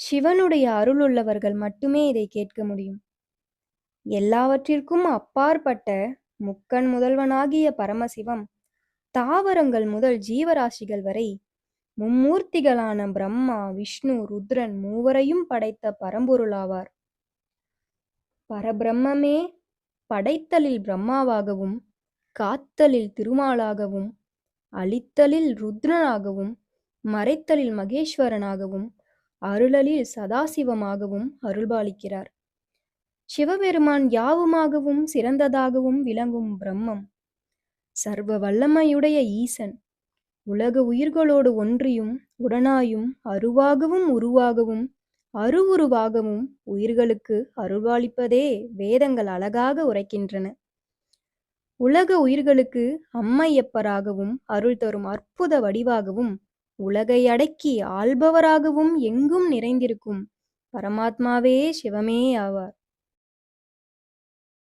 சிவனுடைய அருளுள்ளவர்கள் மட்டுமே இதை கேட்க முடியும். எல்லாவற்றிற்கும் அப்பாற்பட்ட முக்கண் முதல்வனாகிய பரமசிவம் தாவரங்கள் முதல் ஜீவராசிகள் வரை மும்மூர்த்திகளான பிரம்மா, விஷ்ணு, ருத்ரன் மூவரையும் படைத்த பரம்பொருளாவார். பரபிரம்மே படைத்தலில் பிரம்மாவாகவும், காத்தலில் திருமாலாகவும், அழித்தலில் ருத்ரனாகவும், மறைத்தலில் மகேஸ்வரனாகவும், அருளலில் சதாசிவமாகவும் அருள்பாலிக்கிறார். சிவபெருமான் யாவுமாகவும் சிறந்ததாகவும் விளங்கும் பிரம்மம் சர்வ வல்லமையுடைய ஈசன். உலக உயிர்களோடு ஒன்றியும் உடனாயும் அருவாகவும் உருவாகவும் அருவுருவாகவும் உயிர்களுக்கு அருள்பாலிப்பதே வேதங்கள் அழகாக உரைக்கின்றன. உலக உயிர்களுக்கு அம்மையப்பராகவும் அருள் தரும் அற்புத வடிவாகவும் உலகை அடக்கி ஆள்பவராகவும் எங்கும் நிறைந்திருக்கும் பரமாத்மாவே சிவமே ஆவார்.